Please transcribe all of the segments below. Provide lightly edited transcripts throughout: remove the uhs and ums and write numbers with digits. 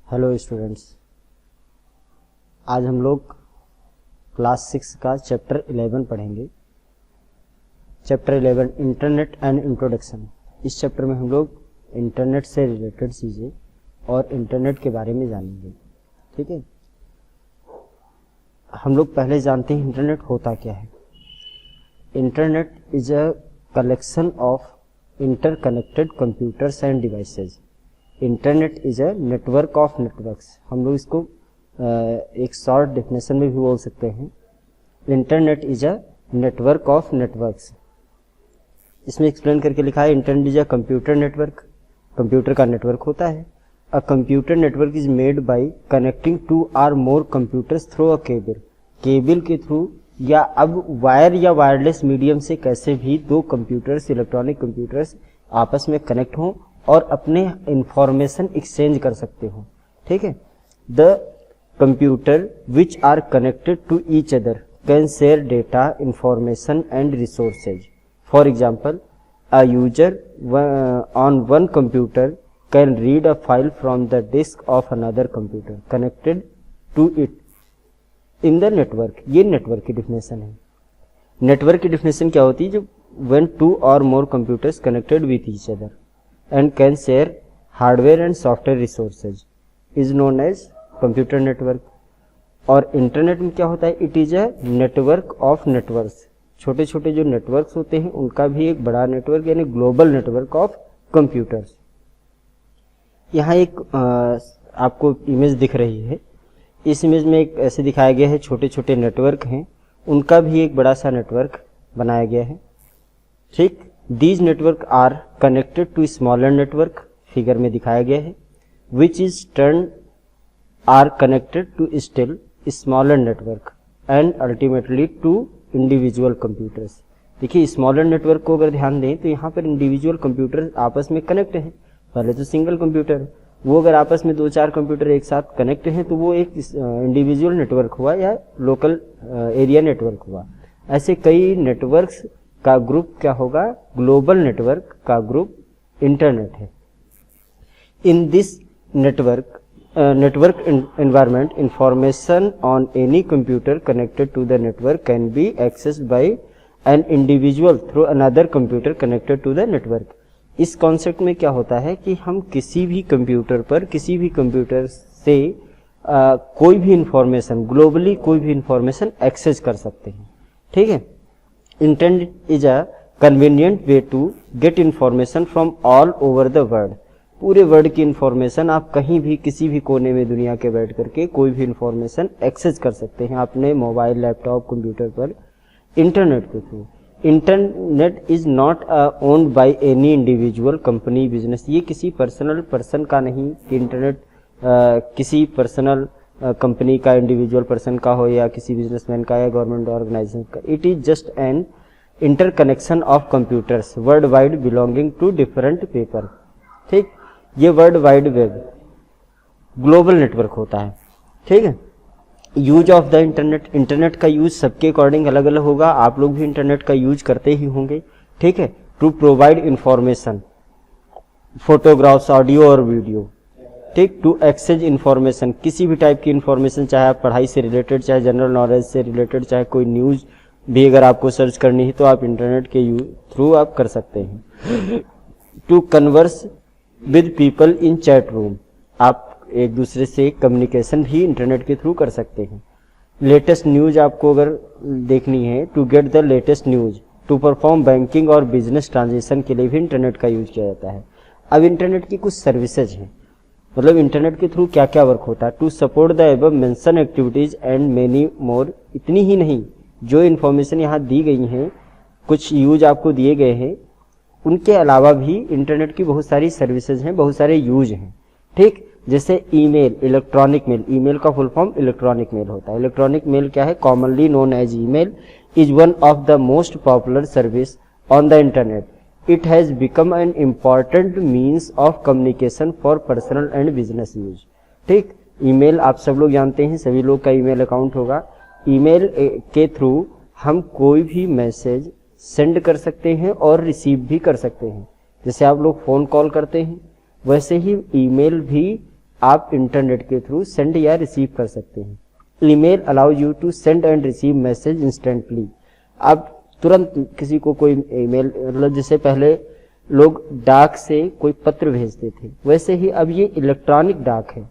Hello students, आज हम लोग क्लास 6 का चैप्टर 11 पढ़ेंगे। Chapter 11 internet and introduction. इस चैप्टर में हम लोग इंटरनेट से रिलेटेड चीज़ें और इंटरनेट के बारे में जानेंगे। ठीक है, हम लोग पहले जानते हैं इंटरनेट होता क्या है। Internet is a collection of interconnected computers and devices. Internet is a network of networks. हम लोग इसको एक शॉर्ट डेफिनेशन में भी बोल सकते हैं। Internet is a network of networks. इसमें एक्सप्लेन करके लिखा है internet is a computer network. Computer का नेटवर्क होता है। A computer network is made by connecting two or more computers through a cable. Cable के थ्रू या अब वायर या वायरलेस मीडियम से कैसे भी दो कंप्यूटर्स, इलेक्ट्रॉनिक कंप्यूटर्स आपस में कनेक्ट हों और अपने इंफॉर्मेशन एक्सचेंज कर सकते हो। ठीक है, the computer which are connected to each other can share data, information and resources. For example, a user on one computer can read a file from the disk of another computer connected to it in the network. ये network की definition है। Network की definition क्या होती है? जब when two और more computers connected with each other and can share hardware and software resources is known as computer network। और इंटरनेट में क्या होता है? It is a network of networks. छोटे छोटे जो नेटवर्क्स होते हैं उनका भी एक बड़ा नेटवर्क यानी ग्लोबल नेटवर्क ऑफ कंप्यूटर्स। यहाँ एक आपको इमेज दिख रही है। इस इमेज में एक ऐसे दिखाया गया है, छोटे छोटे नेटवर्क हैं, उनका भी एक बड़ा सा नेटवर्क बनाया गया है। ठीक, These network are connected to smaller network, figure में दिखाया गया है, which is turned are connected to still smaller network and ultimately to individual computers। देखिए, स्मॉलर नेटवर्क को अगर ध्यान दें तो यहाँ पर इंडिविजुअल कंप्यूटर आपस में कनेक्ट हैं। पहले तो सिंगल कंप्यूटर है, वो अगर आपस में दो चार कंप्यूटर एक साथ कनेक्ट हैं तो वो एक इंडिविजुअल नेटवर्क हुआ या लोकल एरिया नेटवर्क हुआ। ऐसे कई नेटवर्क्स का ग्रुप क्या होगा? ग्लोबल नेटवर्क का ग्रुप इंटरनेट है। In this network environment information on any computer connected to the network can be accessed by an individual through another computer connected to the network. इस concept में क्या होता है कि हम किसी भी कंप्यूटर पर, किसी भी कंप्यूटर से कोई भी इंफॉर्मेशन, ग्लोबली कोई भी इंफॉर्मेशन एक्सेस कर सकते हैं। ठीक है, internet is a convenient way to get information from all over the world. पूरे वर्ल्ड की इंफॉर्मेशन आप कहीं भी किसी भी कोने में दुनिया के बैठ करके कोई भी इंफॉर्मेशन एक्सेस कर सकते हैं अपने मोबाइल, लैपटॉप, कंप्यूटर पर इंटरनेट के through. Internet is not owned by any individual company, business. ये किसी पर्सनल पर्सन का नहीं कि इंटरनेट किसी पर्सनल कंपनी का, इंडिविजुअल पर्सन का हो या किसी बिजनेसमैन का या गवर्नमेंट ऑर्गेनाइजेशन का। It is just an interconnection of computers world wide belonging to different paper. ठीक, ये world wide web global network होता है। ठीक है, use of the internet. Internet का यूज सबके अकॉर्डिंग अलग अलग होगा। आप लोग भी इंटरनेट का यूज करते ही होंगे। ठीक है, to provide information, photographs, audio और वीडियो। ठीक, टू एक्सचेंज इंफॉर्मेशन, किसी भी टाइप की इंफॉर्मेशन, चाहे आप पढ़ाई से रिलेटेड, चाहे जनरल नॉलेज से रिलेटेड, चाहे कोई न्यूज भी अगर आपको सर्च करनी है तो आप इंटरनेट के थ्रू आप कर सकते हैं। To converse with people in chat room, आप एक दूसरे से कम्युनिकेशन भी इंटरनेट के थ्रू कर सकते हैं। लेटेस्ट न्यूज आपको अगर देखनी है, to get the latest news, to perform banking और बिजनेस ट्रांजेक्शन के लिए भी इंटरनेट का यूज किया जाता है। अब इंटरनेट की कुछ सर्विसेज हैं, मतलब इंटरनेट के थ्रू क्या क्या वर्क होता है। To support the above mention activities and many more. इतनी ही नहीं, जो इन्फॉर्मेशन यहाँ दी गई हैं, कुछ यूज आपको दिए गए हैं, उनके अलावा भी इंटरनेट की बहुत सारी सर्विसेज हैं, बहुत सारे यूज हैं। ठीक, जैसे ईमेल, इलेक्ट्रॉनिक मेल। ईमेल का फुल फॉर्म इलेक्ट्रॉनिक मेल होता है। इलेक्ट्रॉनिक मेल क्या है? Commonly known as email is one of the most popular service on the internet. It has become an important means of communication for personal and business use। ठीक, email आप सब लोग जानते हैं, सभी लोग का ईमेल अकाउंट होगा। ईमेल के थ्रू हम कोई भी मैसेज सेंड कर सकते हैं और रिसीव भी कर सकते हैं। जैसे आप लोग फ़ोन कॉल करते हैं, वैसे ही ईमेल भी आप इंटरनेट के थ्रू सेंड या रिसीव कर सकते हैं। Email allows you to send and receive message instantly. आप तुरंत किसी को कोई ईमेल, मतलब जैसे पहले लोग डाक से कोई पत्र भेजते थे, वैसे ही अब ये इलेक्ट्रॉनिक डाक है।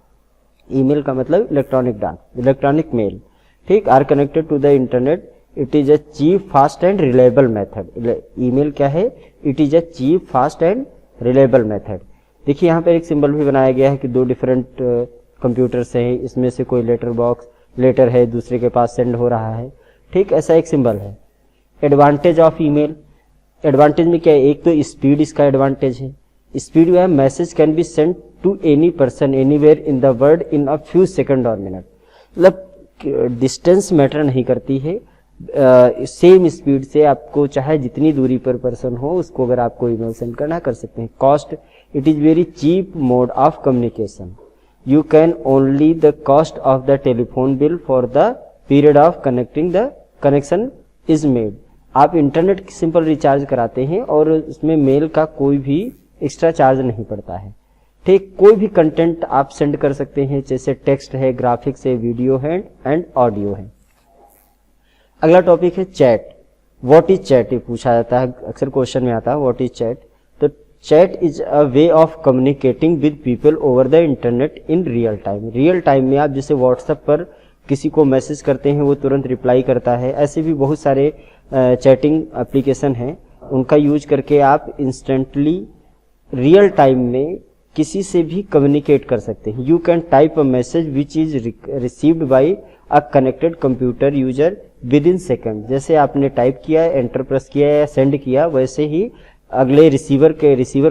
ईमेल का मतलब इलेक्ट्रॉनिक डाक, इलेक्ट्रॉनिक मेल, ठीक। Are connected to the internet, it is a cheap, fast and reliable method. Email क्या है? It is a cheap, fast and reliable method. देखिए यहाँ पर एक सिंबल भी बनाया गया है कि दो डिफरेंट कंप्यूटर्स हैं, इसमें से कोई लेटर बॉक्स लेटर है, दूसरे के पास सेंड हो रहा है, ठीक, ऐसा एक सिंबल है। एडवांटेज ऑफ ईमेल, एडवांटेज में क्या है? एक तो स्पीड इसका एडवांटेज है। स्पीड में message can be send to any person anywhere in the world in a few second और मिनट। मतलब डिस्टेंस मैटर नहीं करती है, सेम स्पीड से आपको चाहे जितनी दूरी पर पर्सन हो उसको अगर आपको ईमेल सेंड करना कर सकते हैं। Cost, it is very cheap mode of communication. You can only the cost of the telephone bill for the period of connecting the connection is made। आप इंटरनेट सिंपल रिचार्ज कराते हैं और उसमें mail का कोई भी एक्स्ट्रा चार्ज नहीं पड़ता है, ठीक। कोई भी कंटेंट आप सेंड कर सकते हैं, जैसे टेक्स्ट है, ग्राफिक्स है, वीडियो है एंड ऑडियो है। अगला टॉपिक है चैट। What is chat? ये पूछा जाता है, अक्सर क्वेश्चन में आता है व्हाट इज चैट। तो chat is a way of communicating with people over the internet in real time. Real time में आप जैसे व्हाट्सएप पर किसी को मैसेज करते हैं, वो तुरंत रिप्लाई करता है, ऐसे भी बहुत सारे चैटिंग एप्लीकेशन हैं, उनका यूज करके आप इंस्टेंटली रियल टाइम में किसी से भी कम्युनिकेट कर सकते हैं। You can type a message which is received by a connected computer user with in second. जैसे आपने टाइप किया, एंटर प्रेस किया या सेंड किया, वैसे ही अगले रिसीवर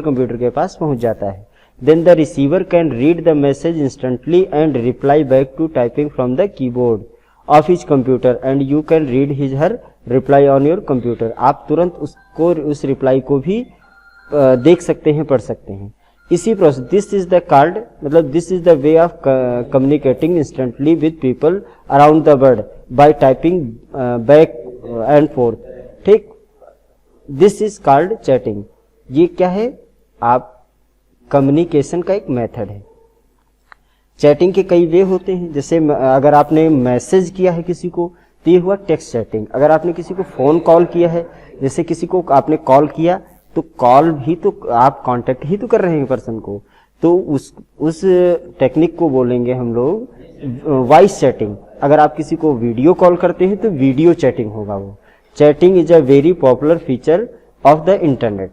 कंप्यूटर के पास पहुंच जाता है। Then the receiver can read the message instantly and reply back to typing from the keyboard of his computer and you can read his her reply on your computer. आप तुरंत उस reply को भी देख सकते हैं, पढ़ सकते हैं। इसी process, this is the called, मतलब this is the way of communicating instantly with people around the world by typing back and forth, ठीक। This is called chatting. ये क्या है? आप कम्युनिकेशन का एक मेथड है। चैटिंग के कई वे होते हैं, जैसे अगर आपने मैसेज किया है किसी को तो ये हुआ टेक्स्ट चैटिंग। अगर आपने किसी को फोन कॉल किया है, जैसे किसी को आपने कॉल किया, तो कॉल भी तो आप कांटेक्ट ही तो कर रहे हैं पर्सन को, तो उस टेक्निक को बोलेंगे हम लोग वॉइस चैटिंग। अगर आप किसी को वीडियो कॉल करते हैं तो वीडियो चैटिंग होगा वो। Chatting is a very popular feature of the internet.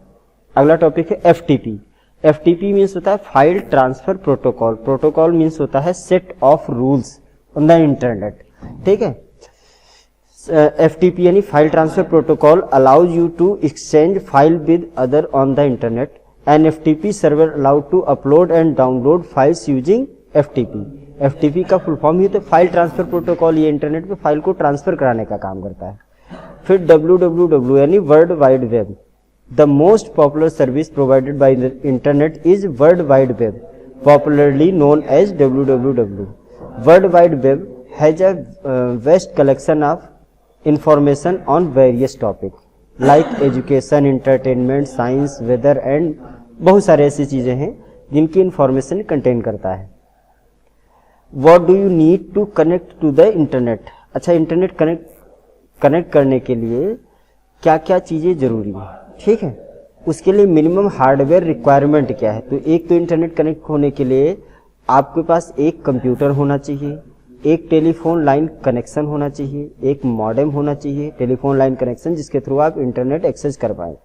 अगला टॉपिक है एफटीपी। एफटीपी मीन्स होता है file transfer protocol. Protocol means होता है set of rules on the internet, ठीक है। एफटीपी यानी file transfer protocol allows you to exchange file with other on the internet. An FTP server allowed to upload and download files using FTP. FTP का full form ही होता है file transfer protocol. ये internet पे file को transfer कराने का काम करता है। फिर www यानी world wide web. The most popular service provided by the internet is world wide web, popularly known as www। World wide web has a vast collection of information on various topic like education, entertainment, science, weather and बहुत सारे ऐसी चीजें हैं जिनकी information contain करता है। What do you need to connect to the internet? अच्छा, internet connect करने के लिए क्या क्या चीजें जरूरी है, ठीक है। उसके लिए मिनिमम हार्डवेयर रिक्वायरमेंट क्या है? तो एक तो इंटरनेट कनेक्ट होने के लिए आपके पास एक कंप्यूटर होना चाहिए, एक टेलीफोन लाइन कनेक्शन होना चाहिए, एक मॉडेम होना चाहिए, टेलीफोन लाइन कनेक्शन जिसके थ्रू आप इंटरनेट एक्सेस कर पाए।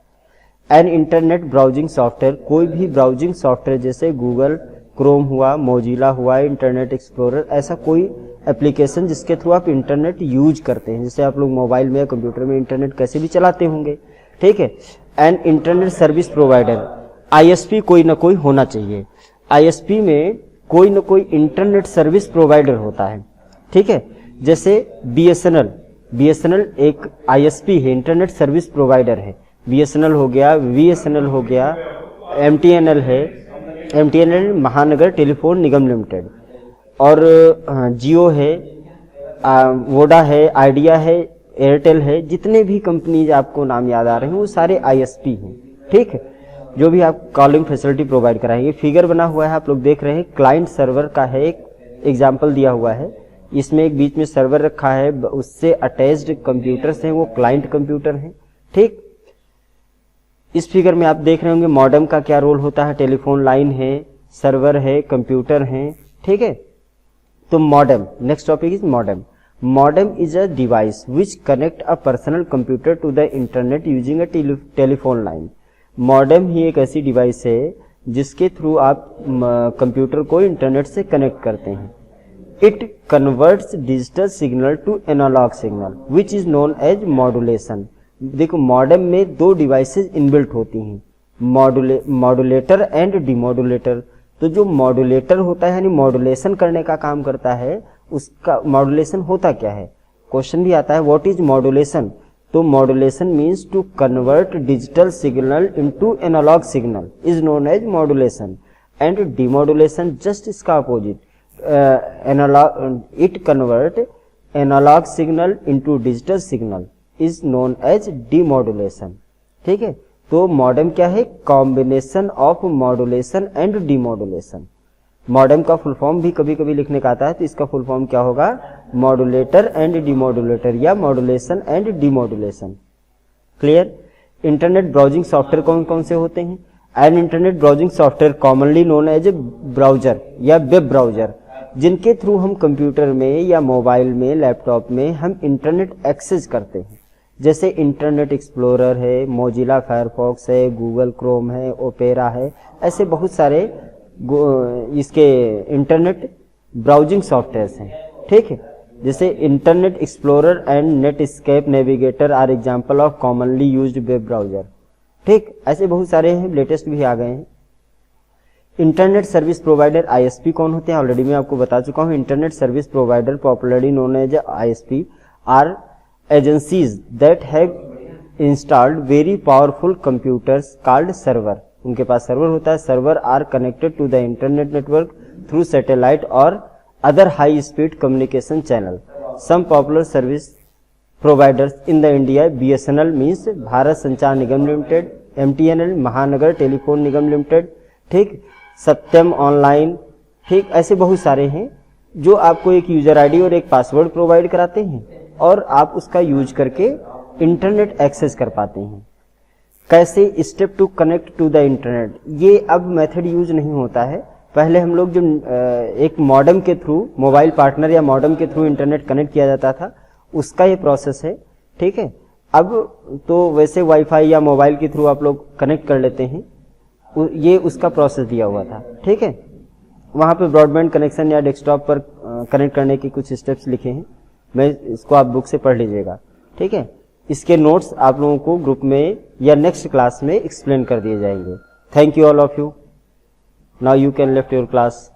एंड इंटरनेट ब्राउजिंग सॉफ्टवेयर, कोई भी ब्राउजिंग सॉफ्टवेयर जैसे गूगल क्रोम हुआ, मोजिला हुआ, इंटरनेट एक्सप्लोरर, ऐसा कोई एप्लीकेशन जिसके थ्रू आप इंटरनेट यूज करते हैं, जैसे आप लोग मोबाइल में या कंप्यूटर में इंटरनेट कैसे भी चलाते होंगे, ठीक है। And internet service provider, ISP कोई ना कोई होना चाहिए। आईएसपी में कोई ना कोई इंटरनेट सर्विस प्रोवाइडर होता है, ठीक है। जैसे बीएसएनएल एक आईएसपी है, इंटरनेट सर्विस प्रोवाइडर है। बीएसएनएल हो गया, वीएसएनएल हो गया, एमटीएनएल है, MTNL Mahanagar telephone Nigam limited, और जियो है, वोडा है, आइडिया है, एयरटेल है। जितने भी कंपनीज आपको नाम याद आ रहे हैं वो सारे आईएसपी हैं, ठीक है। जो भी आप कॉलिंग फैसिलिटी प्रोवाइड कराएंगे। फिगर बना हुआ है, आप लोग देख रहे हैं, क्लाइंट सर्वर का है, एक एग्जाम्पल दिया हुआ है। इसमें एक बीच में सर्वर रखा है, उससे अटैच्ड कंप्यूटर्स हैं, वो क्लाइंट कंप्यूटर हैं। ठीक, इस फिगर में आप देख रहे होंगे मॉडेम का क्या रोल होता है। टेलीफोन लाइन है, सर्वर है, कंप्यूटर है। ठीक है, तो modem, next topic is modem. Modem is a device which connect a personal computer to the internet using a telephone line. Modem ही एक ऐसी डिवाइस है जिसके थ्रू आप कंप्यूटर को इंटरनेट से कनेक्ट करते हैं। It converts digital signal to analog signal which is known as modulation. देखो, मॉडेम में दो डिवाइसेस इनबिल्ट होती हैं, मॉड्यूलेटर एंड डिमॉड्यूलेटर। तो जो मॉड्यूलेटर होता है यानी मॉड्यूलेशन करने का काम करता है, उसका मॉड्यूलेशन होता क्या है, क्वेश्चन भी आता है, व्हाट इज मॉड्यूलेशन। तो modulation means to convert digital signal into analog signal is known as modulation. And demodulation just इसका opposite, it convert analog signal into digital signal is known as demodulation. ठीक है, तो मॉडेम क्या है, combination of modulation and demodulation. Modem का full form भी कभी कभी लिखने का आता है, तो इसका फुल फॉर्म क्या होगा, मॉड्यूलेटर एंड डिमॉड्यूलेटर या modulation and demodulation. Clear. Internet browsing software कौन कौन से होते हैं। An internet browsing software commonly known as a browser या वेब ब्राउजर, जिनके थ्रू हम कंप्यूटर में या मोबाइल में, लैपटॉप में हम इंटरनेट एक्सेस करते हैं। जैसे इंटरनेट एक्सप्लोरर है, मोजिला फायरफॉक्स है, गूगल क्रोम है, ओपेरा है, ऐसे बहुत सारे इसके इंटरनेट ब्राउजिंग सॉफ्टवेयर्स हैं। ठीक है, जैसे internet explorer and Netscape navigator are example of commonly used web browser. ठीक, ऐसे बहुत सारे हैं, लेटेस्ट भी आ गए हैं। इंटरनेट सर्विस प्रोवाइडर आईएसपी कौन होते हैं, ऑलरेडी मैं आपको बता चुका हूं। Internet service provider popularly known as ISP are agencies that have installed very powerful computers called server. उनके पास सर्वर होता है। Server are connected to the internet network through satellite और other high speed communication channel. Some popular service providers in the India, BSNL means Bharat Sanchar Nigam limited, MTNL Mahanagar telephone Nigam limited, ठीक, Satyam online, ठीक, ऐसे बहुत सारे हैं जो आपको एक यूजर आईडी और एक पासवर्ड प्रोवाइड कराते हैं और आप उसका यूज करके इंटरनेट एक्सेस कर पाते हैं। कैसे, step to connect to the internet, ये अब मेथड यूज नहीं होता है। पहले हम लोग जो एक मॉडेम के थ्रू, मोबाइल पार्टनर या मॉडेम के थ्रू इंटरनेट कनेक्ट किया जाता था, उसका ये प्रोसेस है। ठीक है, अब तो वैसे वाईफाई या मोबाइल के थ्रू आप लोग कनेक्ट कर लेते हैं, ये उसका प्रोसेस दिया हुआ था। ठीक है, वहाँ पे ब्रॉडबैंड कनेक्शन या डेस्कटॉप पर कनेक्ट करने के कुछ स्टेप्स लिखे हैं, मैं इसको आप बुक से पढ़ लीजिएगा। ठीक है, इसके नोट्स आप लोगों को ग्रुप में या नेक्स्ट क्लास में एक्सप्लेन कर दिए जाएंगे। Thank you all of you. Now you can left your class.